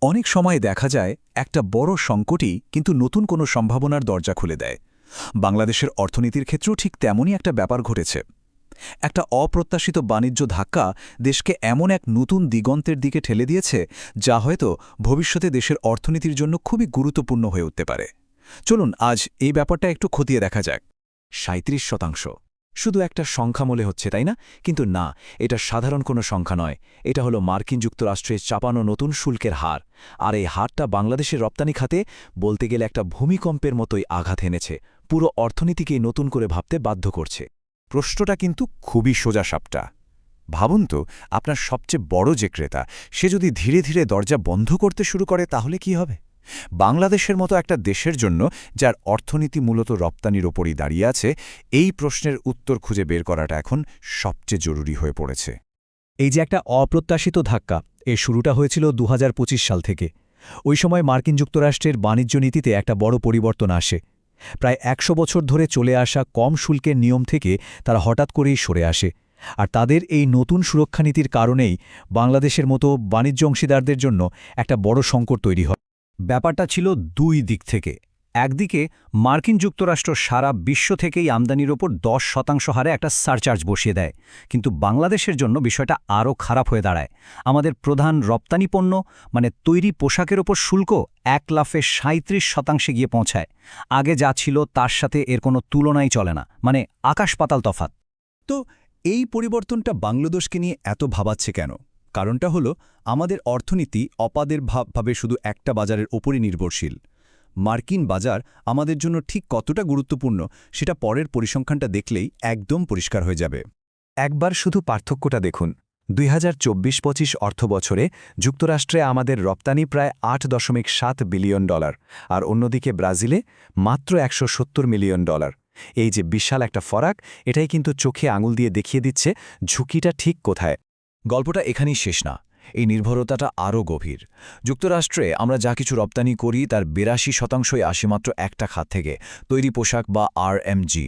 অনেক সময় দেখা যায় একটা বড় সংকটই কিন্তু নতুন কোনো সম্ভাবনার দরজা খুলে দেয়। বাংলাদেশের অর্থনীতির ক্ষেত্রেও ঠিক তেমনই একটা ব্যাপার ঘটেছে। একটা অপ্রত্যাশিত বাণিজ্য ধাক্কা দেশকে এমন এক নতুন দিগন্তের দিকে ঠেলে দিয়েছে, যা হয়তো ভবিষ্যতে দেশের অর্থনীতির জন্য খুবই গুরুত্বপূর্ণ হয়ে উঠতে পারে। চলুন আজ এই ব্যাপারটা একটু খতিয়ে দেখা যাক। 37%, শুধু একটা সংখ্যা মনে হচ্ছে, তাই না? কিন্তু না, এটা সাধারণ কোনো সংখ্যা নয়। এটা হলো মার্কিন যুক্তরাষ্ট্রে চাপানো নতুন শুল্কের হার। আর এই হারটা বাংলাদেশের রপ্তানি খাতে বলতে গেলে একটা ভূমিকম্পের মতোই আঘাত এনেছে, পুরো অর্থনীতিকেই নতুন করে ভাবতে বাধ্য করছে। প্রশ্নটা কিন্তু খুবই সোজাসাপটা। ভাবুন তো, আপনার সবচেয়ে বড় যে ক্রেতা, সে যদি ধীরে ধীরে দরজা বন্ধ করতে শুরু করে, তাহলে কি হবে? বাংলাদেশের মতো একটা দেশের জন্য, যার অর্থনীতি মূলত রপ্তানির ওপরই দাঁড়িয়ে আছে, এই প্রশ্নের উত্তর খুঁজে বের করাটা এখন সবচেয়ে জরুরি হয়ে পড়েছে। এই যে একটা অপ্রত্যাশিত ধাক্কা, এর শুরুটা হয়েছিল ২০২৫ সাল থেকে। ওই সময় মার্কিন যুক্তরাষ্ট্রের বাণিজ্য নীতিতে একটা বড় পরিবর্তন আসে। প্রায় ১০০ বছর ধরে চলে আসা কম শুল্কের নিয়ম থেকে তারা হঠাৎ করেই সরে আসে। আর তাদের এই নতুন সুরক্ষা নীতির কারণেই বাংলাদেশের মতো বাণিজ্য অংশীদারদের জন্য একটা বড় সংকট তৈরি হয়। ব্যাপারটা ছিল দুই দিক থেকে। একদিকে মার্কিন যুক্তরাষ্ট্র সারা বিশ্ব থেকেই আমদানির ওপর ১০% হারে একটা সারচার্জ বসিয়ে দেয়, কিন্তু বাংলাদেশের জন্য বিষয়টা আরও খারাপ হয়ে দাঁড়ায়। আমাদের প্রধান রপ্তানি পণ্য মানে তৈরি পোশাকের ওপর শুল্ক ১,৩৭% গিয়ে পৌঁছায়। আগে যা ছিল তার সাথে এর কোনো তুলনাই চলে না, মানে আকাশ পাতাল তফাৎ। তো এই পরিবর্তনটা বাংলাদেশকে নিয়ে এত ভাবাচ্ছে কেন? কারণটা হলো, আমাদের অর্থনীতি অপাদেরভাবে শুধু একটা বাজারের ওপরই নির্ভরশীল। মার্কিন বাজার আমাদের জন্য ঠিক কতটা গুরুত্বপূর্ণ, সেটা পরের পরিসংখ্যানটা দেখলেই একদম পরিষ্কার হয়ে যাবে। একবার শুধু পার্থক্যটা দেখুন। ২০২৪-২৫ অর্থবছরে যুক্তরাষ্ট্রে আমাদের রপ্তানি প্রায় $৮.৭ বিলিয়ন, আর অন্যদিকে ব্রাজিলে মাত্র $১৭০ মিলিয়ন। এই যে বিশাল একটা ফরাক, এটাই কিন্তু চোখে আঙুল দিয়ে দেখিয়ে দিচ্ছে ঝুঁকিটা ঠিক কোথায়। গল্পটা এখানেই শেষ না, এই নির্ভরতাটা আরও গভীর। যুক্তরাষ্ট্রে আমরা যা কিছু রপ্তানি করি তার ৮২%ই আসে মাত্র একটা খাত থেকে, তৈরি পোশাক বা আরএমজি।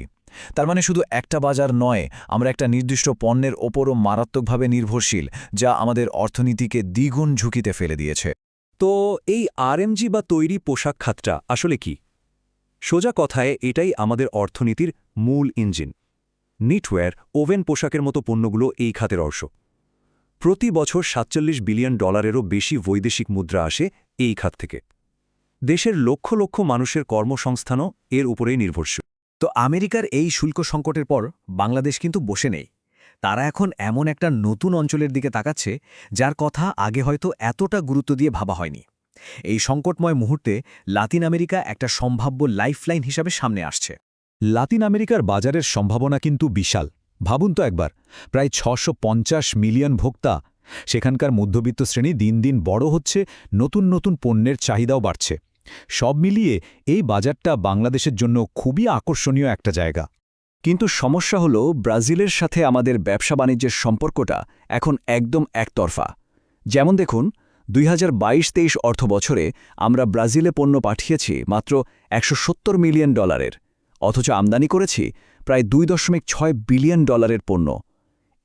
তার মানে শুধু একটা বাজার নয়, আমরা একটা নির্দিষ্ট পণ্যের ওপরও মারাত্মকভাবে নির্ভরশীল, যা আমাদের অর্থনীতিকে দ্বিগুণ ঝুঁকিতে ফেলে দিয়েছে। তো এই আরএমজি বা তৈরি পোশাক খাতটা আসলে কি? সোজা কথায় এটাই আমাদের অর্থনীতির মূল ইঞ্জিন। নিটওয়্যার, ওভেন পোশাকের মতো পণ্যগুলো এই খাতের অংশ। প্রতি বছর $৪৭ বিলিয়ন বেশি বৈদেশিক মুদ্রা আসে এই খাত থেকে। দেশের লক্ষ লক্ষ মানুষের কর্মসংস্থানও এর উপরেই নির্ভরশীল। তো আমেরিকার এই শুল্ক সংকটের পর বাংলাদেশ কিন্তু বসে নেই। তারা এখন এমন একটা নতুন অঞ্চলের দিকে তাকাচ্ছে, যার কথা আগে হয়তো এতটা গুরুত্ব দিয়ে ভাবা হয়নি। এই সংকটময় মুহূর্তে লাতিন আমেরিকা একটা সম্ভাব্য লাইফলাইন হিসাবে সামনে আসছে। লাতিন আমেরিকার বাজারের সম্ভাবনা কিন্তু বিশাল। ভাবুন তো একবার, প্রায় ৬৫০ মিলিয়ন ভোক্তা। সেখানকার মধ্যবিত্ত শ্রেণী দিন দিন বড় হচ্ছে, নতুন নতুন পণ্যের চাহিদাও বাড়ছে। সব মিলিয়ে এই বাজারটা বাংলাদেশের জন্য খুবই আকর্ষণীয় একটা জায়গা। কিন্তু সমস্যা হলো, ব্রাজিলের সাথে আমাদের ব্যবসা বাণিজ্যের সম্পর্কটা এখন একদম একতরফা। যেমন দেখুন, ২০২২-২৩ অর্থবছরে আমরা ব্রাজিলে পণ্য পাঠিয়েছি মাত্র $১৭০ মিলিয়ন, অথচ আমদানি করেছি প্রায় $২.৬ বিলিয়ন পণ্য।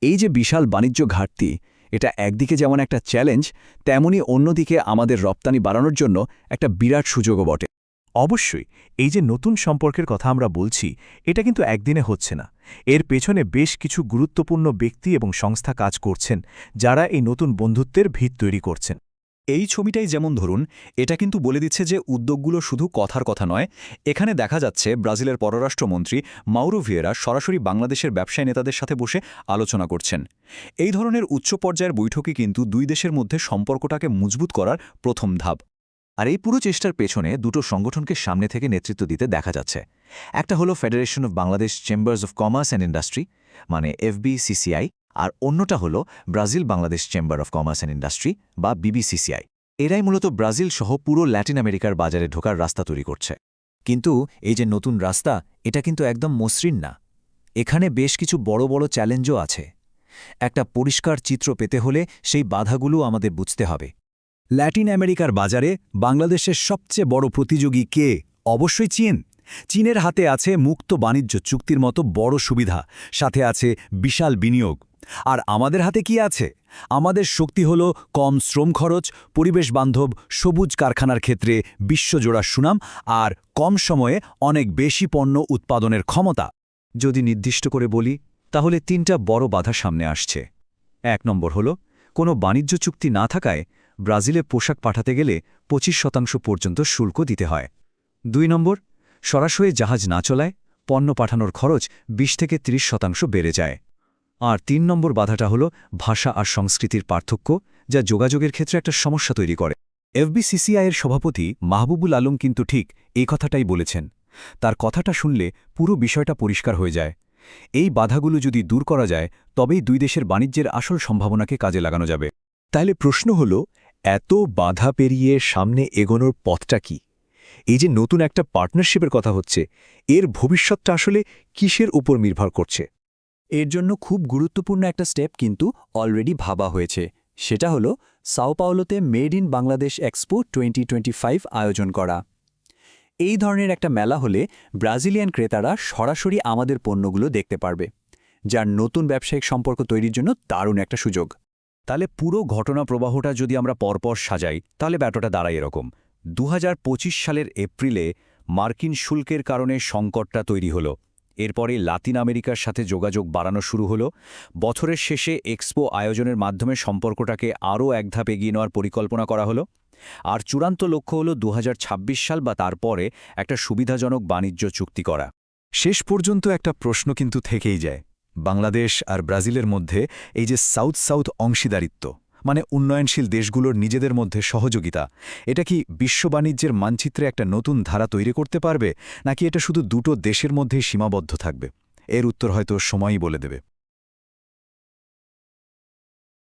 এই যে বিশাল বাণিজ্য ঘাটতি, এটা একদিকে যেমন একটা চ্যালেঞ্জ, তেমনি অন্যদিকে আমাদের রপ্তানি বাড়ানোর জন্য একটা বিরাট সুযোগও বটে। অবশ্যই, এই যে নতুন সম্পর্কের কথা আমরা বলছি, এটা কিন্তু একদিনে হচ্ছে না। এর পেছনে বেশ কিছু গুরুত্বপূর্ণ ব্যক্তি এবং সংস্থা কাজ করছেন, যারা এই নতুন বন্ধুত্বের ভিত তৈরি করছেন। এই ছবিটাই যেমন ধরুন, এটা কিন্তু বলে দিচ্ছে যে উদ্যোগগুলো শুধু কথার কথা নয়। এখানে দেখা যাচ্ছে ব্রাজিলের পররাষ্ট্রমন্ত্রী মাউরো ভিয়েরা সরাসরি বাংলাদেশের ব্যবসায়ী নেতাদের সাথে বসে আলোচনা করছেন। এই ধরনের উচ্চ পর্যায়ের বৈঠকই কিন্তু দুই দেশের মধ্যে সম্পর্কটাকে মজবুত করার প্রথম ধাপ। আর এই পুরো চেষ্টার পেছনে দুটো সংগঠনকে সামনে থেকে নেতৃত্ব দিতে দেখা যাচ্ছে। একটা হলো federation of Bangladesh chambers of commerce and industry, মানে FBCCI, আর অন্যটা হলো Brazil Bangladesh chamber of commerce and industry বা BBCCI। এরাই মূলত ব্রাজিল সহ পুরো ল্যাটিন আমেরিকার বাজারে ঢোকার রাস্তা তৈরি করছে। কিন্তু এই যে নতুন রাস্তা, এটা কিন্তু একদম মসৃণ না। এখানে বেশ কিছু বড় বড় চ্যালেঞ্জও আছে। একটা পরিষ্কার চিত্র পেতে হলে সেই বাধাগুলো আমাদের বুঝতে হবে। ল্যাটিন আমেরিকার বাজারে বাংলাদেশের সবচেয়ে বড় প্রতিযোগী কে? অবশ্যই চীন। চীনের হাতে আছে মুক্ত বাণিজ্য চুক্তির মতো বড় সুবিধা, সাথে আছে বিশাল বিনিয়োগ। আর আমাদের হাতে কি আছে? আমাদের শক্তি হল কম শ্রম খরচ, পরিবেশ বান্ধব, সবুজ কারখানার ক্ষেত্রে বিশ্বজোড়া সুনাম আর কম সময়ে অনেক বেশি পণ্য উৎপাদনের ক্ষমতা। যদি নির্দিষ্ট করে বলি তাহলে ৩টা বড় বাধা সামনে আসছে। ১ নম্বর হল কোনো বাণিজ্য চুক্তি না থাকায় ব্রাজিলে পোশাক পাঠাতে গেলে ২৫% পর্যন্ত শুল্ক দিতে হয়। ২ নম্বর, সরাসরি জাহাজ না চলায় পণ্য পাঠানোর খরচ ২০ থেকে ৩০% বেড়ে যায়। আর ৩ নম্বর বাধাটা হল ভাষা আর সংস্কৃতির পার্থক্য, যা যোগাযোগের ক্ষেত্রে একটা সমস্যা তৈরি করে। এফবিসিসিআইয়ের সভাপতি মাহবুবুল আলম কিন্তু ঠিক এই কথাটাই বলেছেন। তার কথাটা শুনলে পুরো বিষয়টা পরিষ্কার হয়ে যায়। এই বাধাগুলো যদি দূর করা যায় তবেই দুই দেশের বাণিজ্যের আসল সম্ভাবনাকে কাজে লাগানো যাবে। তাহলে প্রশ্ন হল, এত বাধা পেরিয়ে সামনে এগোনোর পথটা কি? এই যে নতুন একটা পার্টনারশিপের কথা হচ্ছে, এর ভবিষ্যৎটা আসলে কিসের উপর নির্ভর করছে? এর জন্য খুব গুরুত্বপূর্ণ একটা স্টেপ কিন্তু অলরেডি ভাবা হয়েছে। সেটা হলো সাও পাওলোতে মেড ইন বাংলাদেশ এক্সপো 2025 আয়োজন করা। এই ধরনের একটা মেলা হলে ব্রাজিলিয়ান ক্রেতারা সরাসরি আমাদের পণ্যগুলো দেখতে পারবে, যার নতুন ব্যবসায়িক সম্পর্ক তৈরির জন্য দারুণ একটা সুযোগ। তাহলে পুরো ঘটনা প্রবাহটা যদি আমরা পরপর সাজাই তাহলে ব্যাপারটা দাঁড়ায় এরকম। ২০২৫ সালের এপ্রিলে মার্কিন শুল্কের কারণে সংকটটা তৈরি হলো। এরপরে লাতিন আমেরিকার সাথে যোগাযোগ বাড়ানো শুরু হলো। বছরের শেষে এক্সপো আয়োজনের মাধ্যমে সম্পর্কটাকে আরও এক ধাপ এগিয়ে নেওয়ার পরিকল্পনা করা হলো। আর চূড়ান্ত লক্ষ্য হলো ২০২৬ সাল বা তারপরে একটা সুবিধাজনক বাণিজ্য চুক্তি করা। শেষ পর্যন্ত একটা প্রশ্ন কিন্তু থেকেই যায়, বাংলাদেশ আর ব্রাজিলের মধ্যে এই যে সাউথ সাউথ অংশীদারিত্ব, মানে উন্নয়নশীল দেশগুলোর নিজেদের মধ্যে সহযোগিতা, এটা কি বিশ্ব বাণিজ্যের মানচিত্রে একটা নতুন ধারা তৈরি করতে পারবে, নাকি এটা শুধু দুটো দেশের মধ্যেই সীমাবদ্ধ থাকবে? এর উত্তর হয়তো সময়ই বলে দেবে।